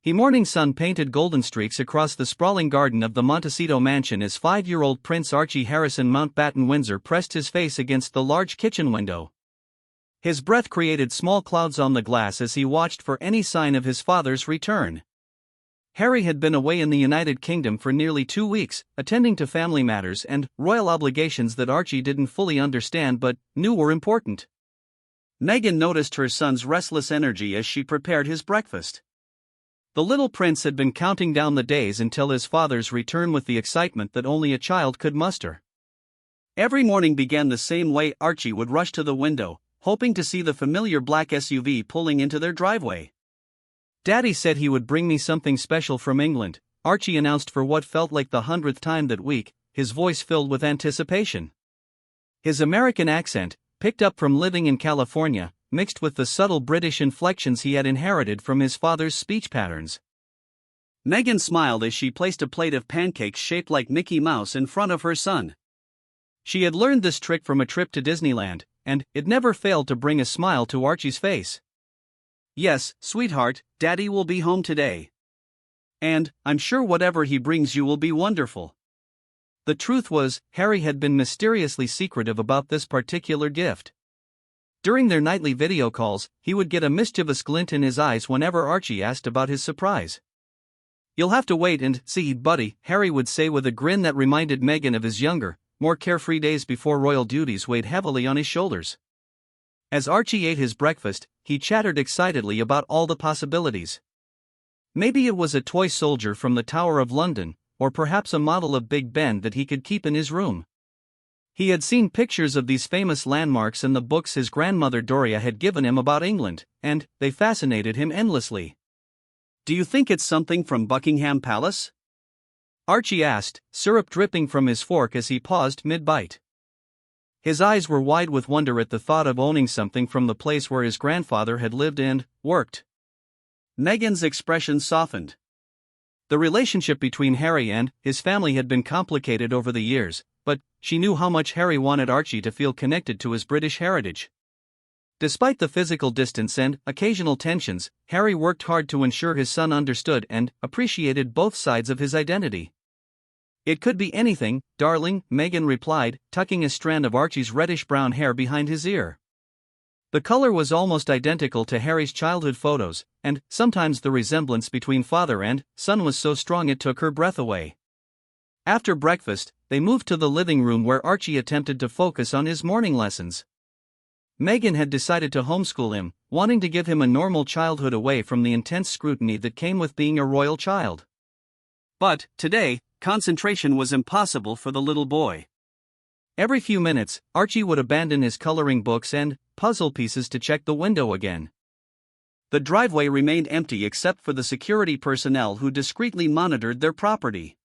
The morning sun painted golden streaks across the sprawling garden of the Montecito mansion as 5-year-old Prince Archie Harrison Mountbatten Windsor pressed his face against the large kitchen window. His breath created small clouds on the glass as he watched for any sign of his father's return. Harry had been away in the United Kingdom for nearly 2 weeks, attending to family matters and royal obligations that Archie didn't fully understand but knew were important. Meghan noticed her son's restless energy as she prepared his breakfast. The little prince had been counting down the days until his father's return with the excitement that only a child could muster. Every morning began the same way. Archie would rush to the window, hoping to see the familiar black SUV pulling into their driveway. "Daddy said he would bring me something special from England," Archie announced for what felt like the 100th time that week, his voice filled with anticipation. His American accent, picked up from living in California, mixed with the subtle British inflections he had inherited from his father's speech patterns. Meghan smiled as she placed a plate of pancakes shaped like Mickey Mouse in front of her son. She had learned this trick from a trip to Disneyland, and it never failed to bring a smile to Archie's face. "Yes, sweetheart, Daddy will be home today. And I'm sure whatever he brings you will be wonderful." The truth was, Harry had been mysteriously secretive about this particular gift. During their nightly video calls, he would get a mischievous glint in his eyes whenever Archie asked about his surprise. "You'll have to wait and see, buddy," Harry would say with a grin that reminded Meghan of his younger, more carefree days before royal duties weighed heavily on his shoulders. As Archie ate his breakfast, he chattered excitedly about all the possibilities. Maybe it was a toy soldier from the Tower of London, or perhaps a model of Big Ben that he could keep in his room. He had seen pictures of these famous landmarks in the books his grandmother Doria had given him about England, and they fascinated him endlessly. "Do you think it's something from Buckingham Palace?" Archie asked, syrup dripping from his fork as he paused mid-bite. His eyes were wide with wonder at the thought of owning something from the place where his grandfather had lived and worked. Meghan's expression softened. The relationship between Harry and his family had been complicated over the years, but she knew how much Harry wanted Archie to feel connected to his British heritage. Despite the physical distance and occasional tensions, Harry worked hard to ensure his son understood and appreciated both sides of his identity. "It could be anything, darling," Meghan replied, tucking a strand of Archie's reddish-brown hair behind his ear. The color was almost identical to Harry's childhood photos, and sometimes the resemblance between father and son was so strong it took her breath away. After breakfast, they moved to the living room where Archie attempted to focus on his morning lessons. Meghan had decided to homeschool him, wanting to give him a normal childhood away from the intense scrutiny that came with being a royal child. But, today, concentration was impossible for the little boy. Every few minutes, Archie would abandon his coloring books and puzzle pieces to check the window again. The driveway remained empty except for the security personnel who discreetly monitored their property.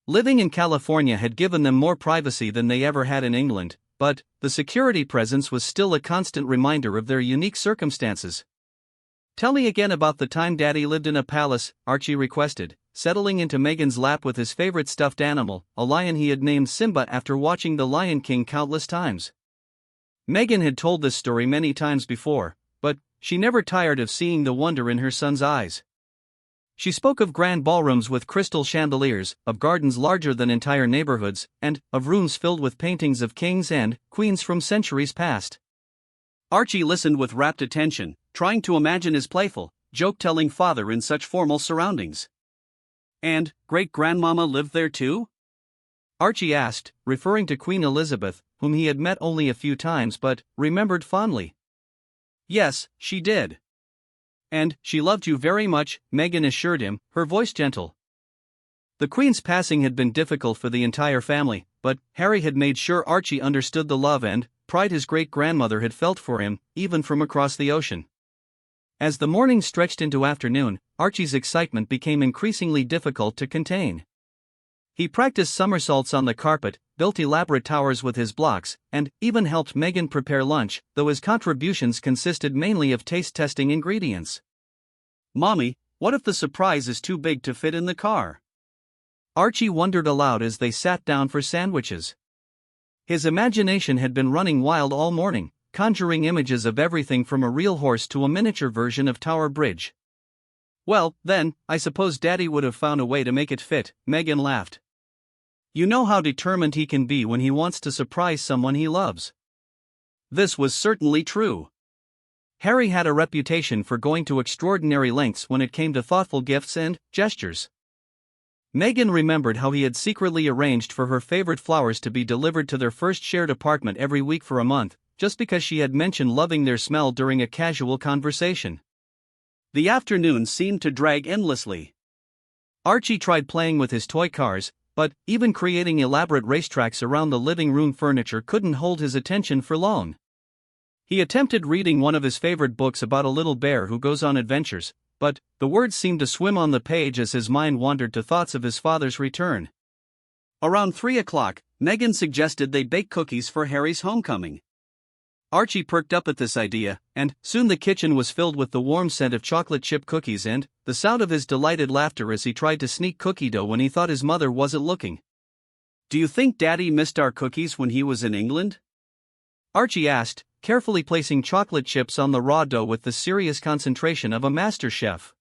Living in California had given them more privacy than they ever had in England, but the security presence was still a constant reminder of their unique circumstances. "Tell me again about the time Daddy lived in a palace," Archie requested, settling into Meghan's lap with his favorite stuffed animal, a lion he had named Simba after watching The Lion King countless times. Meghan had told this story many times before, but she never tired of seeing the wonder in her son's eyes. She spoke of grand ballrooms with crystal chandeliers, of gardens larger than entire neighborhoods, and of rooms filled with paintings of kings and queens from centuries past. Archie listened with rapt attention, trying to imagine his playful, joke-telling father in such formal surroundings. "And great-grandmama lived there too?" Archie asked, referring to Queen Elizabeth, whom he had met only a few times but remembered fondly. "Yes, she did. And she loved you very much," Meghan assured him, her voice gentle. The Queen's passing had been difficult for the entire family, but Harry had made sure Archie understood the love and pride his great-grandmother had felt for him, even from across the ocean. As the morning stretched into afternoon, Archie's excitement became increasingly difficult to contain. He practiced somersaults on the carpet, built elaborate towers with his blocks, and even helped Meghan prepare lunch, though his contributions consisted mainly of taste-testing ingredients. "Mommy, what if the surprise is too big to fit in the car?" Archie wondered aloud as they sat down for sandwiches. His imagination had been running wild all morning, conjuring images of everything from a real horse to a miniature version of Tower Bridge. Well, then, I suppose Daddy would have found a way to make it fit, Megan laughed. You know how determined he can be when he wants to surprise someone he loves. This was certainly true. Harry had a reputation for going to extraordinary lengths when it came to thoughtful gifts and gestures. Megan remembered how he had secretly arranged for her favorite flowers to be delivered to their first shared apartment every week for a month, just because she had mentioned loving their smell during a casual conversation. The afternoon seemed to drag endlessly. Archie tried playing with his toy cars, but even creating elaborate racetracks around the living room furniture couldn't hold his attention for long. He attempted reading one of his favorite books about a little bear who goes on adventures, but the words seemed to swim on the page as his mind wandered to thoughts of his father's return. Around 3 o'clock, Megan suggested they bake cookies for Harry's homecoming. Archie perked up at this idea, and soon the kitchen was filled with the warm scent of chocolate chip cookies and the sound of his delighted laughter as he tried to sneak cookie dough when he thought his mother wasn't looking. Do you think Daddy missed our cookies when he was in England? Archie asked, carefully placing chocolate chips on the raw dough with the serious concentration of a master chef.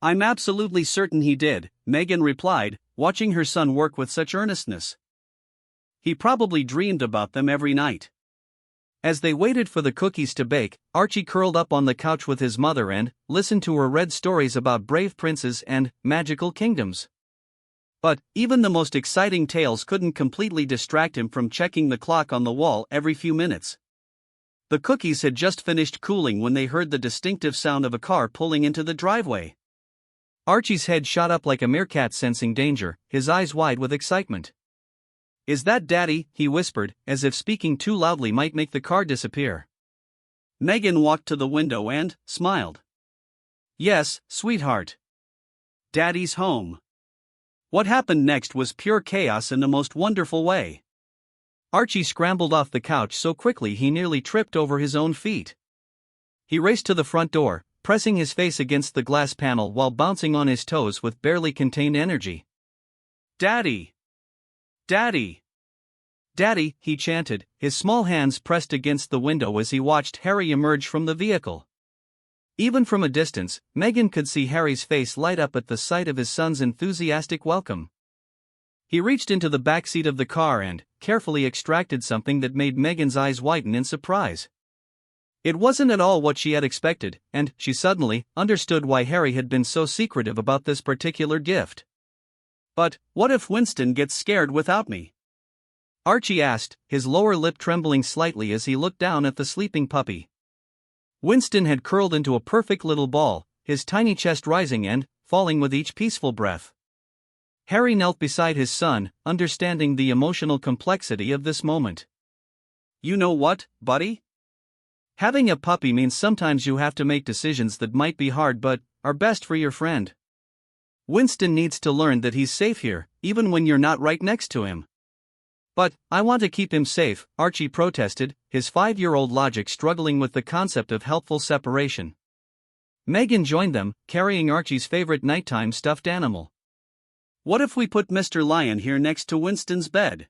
I'm absolutely certain he did, Megan replied, watching her son work with such earnestness. He probably dreamed about them every night. As they waited for the cookies to bake, Archie curled up on the couch with his mother and listened to her read stories about brave princes and magical kingdoms. But even the most exciting tales couldn't completely distract him from checking the clock on the wall every few minutes. The cookies had just finished cooling when they heard the distinctive sound of a car pulling into the driveway. Archie's head shot up like a meerkat sensing danger, his eyes wide with excitement. Is that Daddy? He whispered, as if speaking too loudly might make the car disappear. Megan walked to the window and smiled. Yes, sweetheart. Daddy's home. What happened next was pure chaos in the most wonderful way. Archie scrambled off the couch so quickly he nearly tripped over his own feet. He raced to the front door, pressing his face against the glass panel while bouncing on his toes with barely contained energy. Daddy! Daddy! Daddy, he chanted, his small hands pressed against the window as he watched Harry emerge from the vehicle. Even from a distance, Megan could see Harry's face light up at the sight of his son's enthusiastic welcome. He reached into the back seat of the car and carefully extracted something that made Megan's eyes widen in surprise. It wasn't at all what she had expected, and she suddenly understood why Harry had been so secretive about this particular gift. But what if Winston gets scared without me? Archie asked, his lower lip trembling slightly as he looked down at the sleeping puppy. Winston had curled into a perfect little ball, his tiny chest rising and falling with each peaceful breath. Harry knelt beside his son, understanding the emotional complexity of this moment. You know what, buddy? Having a puppy means sometimes you have to make decisions that might be hard but are best for your friend. Winston needs to learn that he's safe here, even when you're not right next to him. But I want to keep him safe, Archie protested, his 5-year-old logic struggling with the concept of helpful separation. Megan joined them, carrying Archie's favorite nighttime stuffed animal. What if we put Mr. Lion here next to Winston's bed?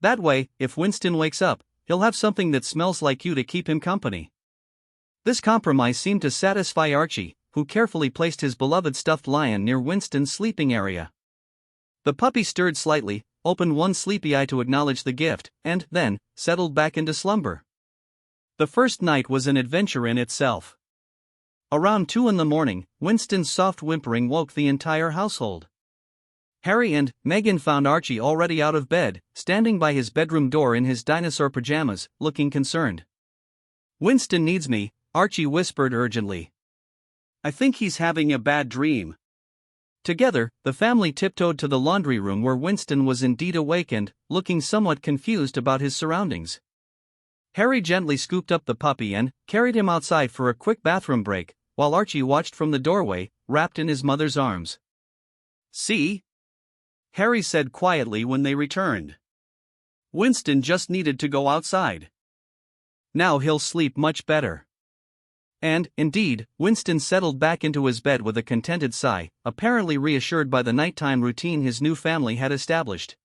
That way, if Winston wakes up, he'll have something that smells like you to keep him company. This compromise seemed to satisfy Archie, who carefully placed his beloved stuffed lion near Winston's sleeping area. The puppy stirred slightly, opened one sleepy eye to acknowledge the gift, and then settled back into slumber. The first night was an adventure in itself. Around 2 a.m, Winston's soft whimpering woke the entire household. Harry and Megan found Archie already out of bed, standing by his bedroom door in his dinosaur pajamas, looking concerned. Winston needs me, Archie whispered urgently. I think he's having a bad dream. Together, the family tiptoed to the laundry room where Winston was indeed awake and looking somewhat confused about his surroundings. Harry gently scooped up the puppy and carried him outside for a quick bathroom break, while Archie watched from the doorway, wrapped in his mother's arms. See? Harry said quietly when they returned. Winston just needed to go outside. Now he'll sleep much better. And, indeed, Winston settled back into his bed with a contented sigh, apparently reassured by the nighttime routine his new family had established.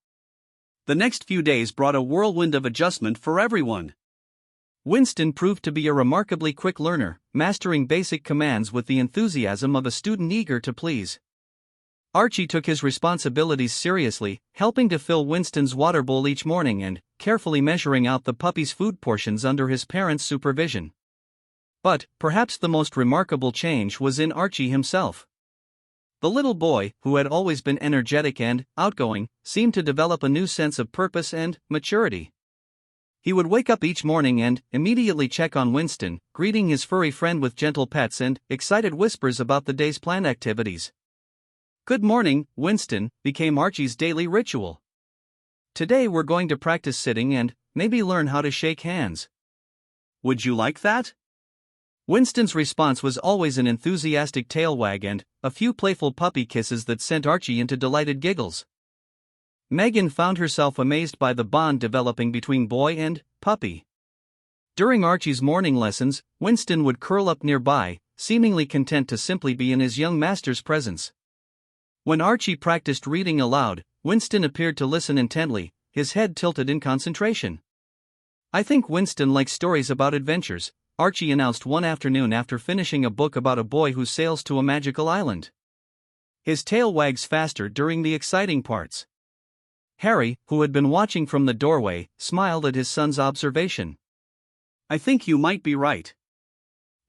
The next few days brought a whirlwind of adjustment for everyone. Winston proved to be a remarkably quick learner, mastering basic commands with the enthusiasm of a student eager to please. Archie took his responsibilities seriously, helping to fill Winston's water bowl each morning and carefully measuring out the puppy's food portions under his parents' supervision. But perhaps the most remarkable change was in Archie himself. The little boy, who had always been energetic and outgoing, seemed to develop a new sense of purpose and maturity. He would wake up each morning and immediately check on Winston, greeting his furry friend with gentle pets and excited whispers about the day's planned activities. "Good morning, Winston," became Archie's daily ritual. "Today we're going to practice sitting and maybe learn how to shake hands. Would you like that?" Winston's response was always an enthusiastic tail wag and a few playful puppy kisses that sent Archie into delighted giggles. Megan found herself amazed by the bond developing between boy and puppy. During Archie's morning lessons, Winston would curl up nearby, seemingly content to simply be in his young master's presence. When Archie practiced reading aloud, Winston appeared to listen intently, his head tilted in concentration. "I think Winston likes stories about adventures," Archie announced one afternoon after finishing a book about a boy who sails to a magical island. His tail wags faster during the exciting parts. Harry, who had been watching from the doorway, smiled at his son's observation. "I think you might be right.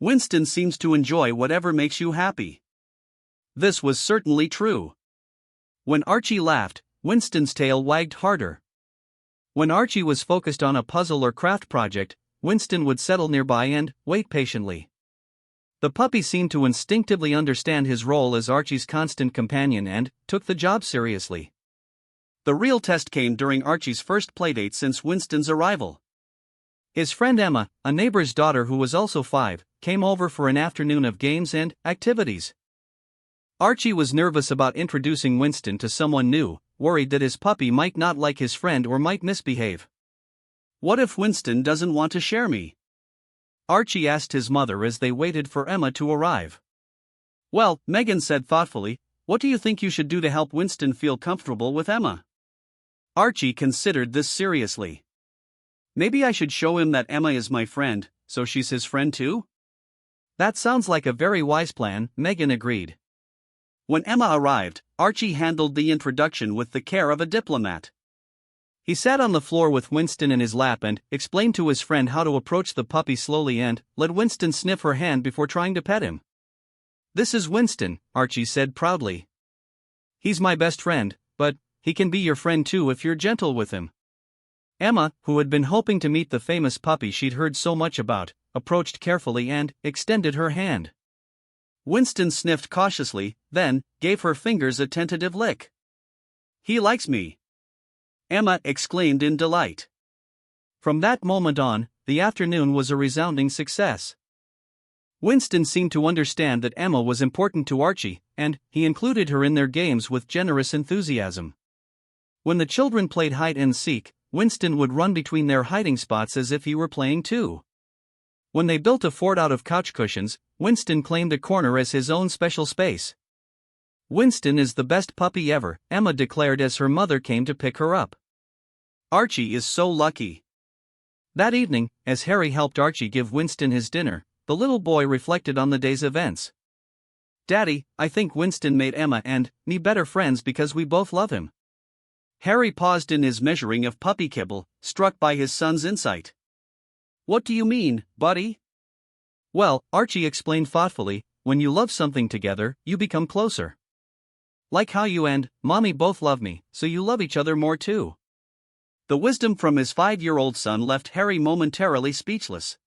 Winston seems to enjoy whatever makes you happy." This was certainly true. When Archie laughed, Winston's tail wagged harder. When Archie was focused on a puzzle or craft project, Winston would settle nearby and wait patiently. The puppy seemed to instinctively understand his role as Archie's constant companion and took the job seriously. The real test came during Archie's first playdate since Winston's arrival. His friend Emma, a neighbor's daughter who was also 5, came over for an afternoon of games and activities. Archie was nervous about introducing Winston to someone new, worried that his puppy might not like his friend or might misbehave. "What if Winston doesn't want to share me?" Archie asked his mother as they waited for Emma to arrive. "Well," Megan said thoughtfully, "what do you think you should do to help Winston feel comfortable with Emma?" Archie considered this seriously. "Maybe I should show him that Emma is my friend, so she's his friend too?" "That sounds like a very wise plan," Megan agreed. When Emma arrived, Archie handled the introduction with the care of a diplomat. He sat on the floor with Winston in his lap and explained to his friend how to approach the puppy slowly and let Winston sniff her hand before trying to pet him. "This is Winston," Archie said proudly. "He's my best friend, but he can be your friend too if you're gentle with him." Emma, who had been hoping to meet the famous puppy she'd heard so much about, approached carefully and extended her hand. Winston sniffed cautiously, then gave her fingers a tentative lick. "He likes me," Emma exclaimed in delight. From that moment on, the afternoon was a resounding success. Winston seemed to understand that Emma was important to Archie, and he included her in their games with generous enthusiasm. When the children played hide and seek, Winston would run between their hiding spots as if he were playing too. When they built a fort out of couch cushions, Winston claimed a corner as his own special space. "Winston is the best puppy ever," Emma declared as her mother came to pick her up. "Archie is so lucky." That evening, as Harry helped Archie give Winston his dinner, the little boy reflected on the day's events. "Daddy, I think Winston made Emma and me better friends because we both love him." Harry paused in his measuring of puppy kibble, struck by his son's insight. "What do you mean, buddy?" "Well," Archie explained thoughtfully, "when you love something together, you become closer. Like how you and Mommy both love me, so you love each other more too." The wisdom from his 5-year-old son left Harry momentarily speechless.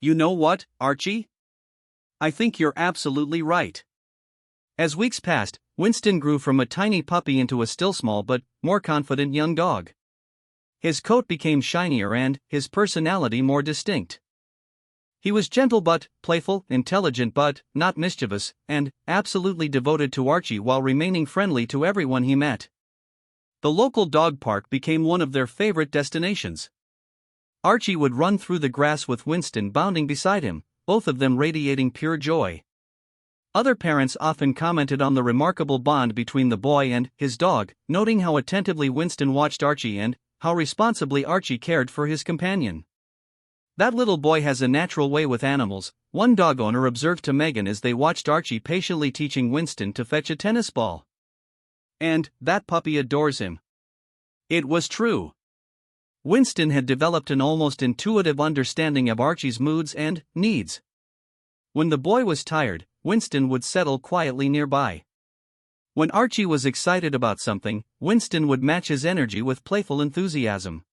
"You know what, Archie? I think you're absolutely right." As weeks passed, Winston grew from a tiny puppy into a still small but more confident young dog. His coat became shinier and his personality more distinct. He was gentle but playful, intelligent but not mischievous, and absolutely devoted to Archie while remaining friendly to everyone he met. The local dog park became one of their favorite destinations. Archie would run through the grass with Winston bounding beside him, both of them radiating pure joy. Other parents often commented on the remarkable bond between the boy and his dog, noting how attentively Winston watched Archie and how responsibly Archie cared for his companion. That little boy has a natural way with animals, one dog owner observed to Megan as they watched Archie patiently teaching Winston to fetch a tennis ball. And that puppy adores him. It was true. Winston had developed an almost intuitive understanding of Archie's moods and needs. When the boy was tired, Winston would settle quietly nearby. When Archie was excited about something, Winston would match his energy with playful enthusiasm.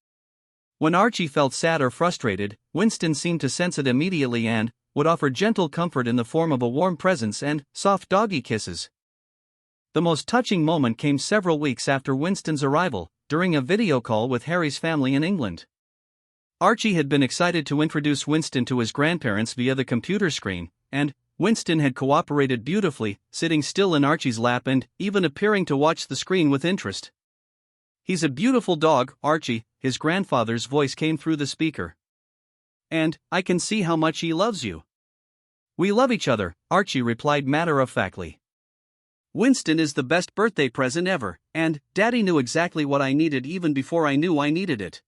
When Archie felt sad or frustrated, Winston seemed to sense it immediately and would offer gentle comfort in the form of a warm presence and soft doggy kisses. The most touching moment came several weeks after Winston's arrival, during a video call with Harry's family in England. Archie had been excited to introduce Winston to his grandparents via the computer screen, and Winston had cooperated beautifully, sitting still in Archie's lap and even appearing to watch the screen with interest. "He's a beautiful dog, Archie," his grandfather's voice came through the speaker. "And I can see how much he loves you." "We love each other," Archie replied matter-of-factly. "Winston is the best birthday present ever, and Daddy knew exactly what I needed even before I knew I needed it."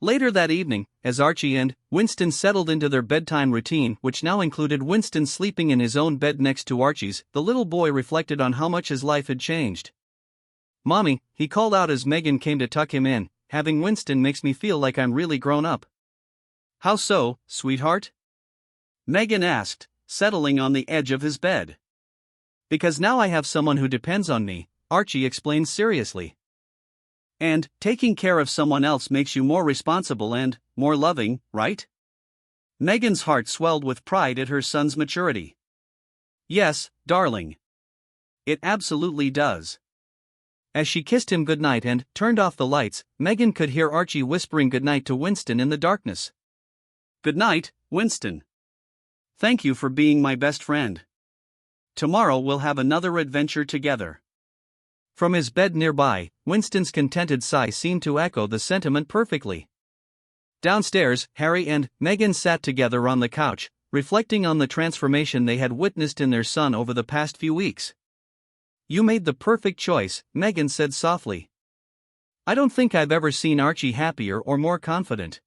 Later that evening, as Archie and Winston settled into their bedtime routine, which now included Winston sleeping in his own bed next to Archie's, the little boy reflected on how much his life had changed. "Mommy," he called out as Megan came to tuck him in, "having Winston makes me feel like I'm really grown up." "How so, sweetheart?" Megan asked, settling on the edge of his bed. "Because now I have someone who depends on me," Archie explained seriously. "And taking care of someone else makes you more responsible and more loving, right?" Megan's heart swelled with pride at her son's maturity. "Yes, darling. It absolutely does." As she kissed him goodnight and turned off the lights, Megan could hear Archie whispering goodnight to Winston in the darkness. "Good night, Winston. Thank you for being my best friend. Tomorrow we'll have another adventure together." From his bed nearby, Winston's contented sigh seemed to echo the sentiment perfectly. Downstairs, Harry and Meghan sat together on the couch, reflecting on the transformation they had witnessed in their son over the past few weeks. "You made the perfect choice," Meghan said softly. "I don't think I've ever seen Archie happier or more confident."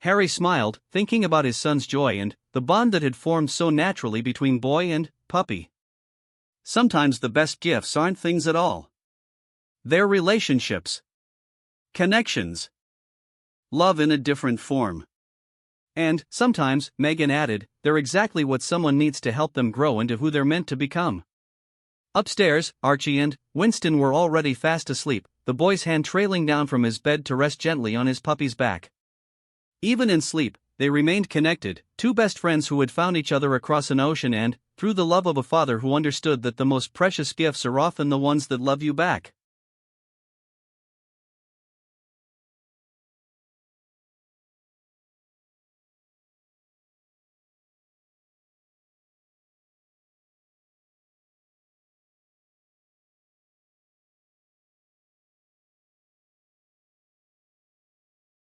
Harry smiled, thinking about his son's joy and the bond that had formed so naturally between boy and puppy. Sometimes the best gifts aren't things at all. They're relationships. Connections. Love in a different form. And, sometimes, Megan added, they're exactly what someone needs to help them grow into who they're meant to become. Upstairs, Archie and Winston were already fast asleep, the boy's hand trailing down from his bed to rest gently on his puppy's back. Even in sleep, they remained connected, two best friends who had found each other across an ocean and, through the love of a father who understood that the most precious gifts are often the ones that love you back.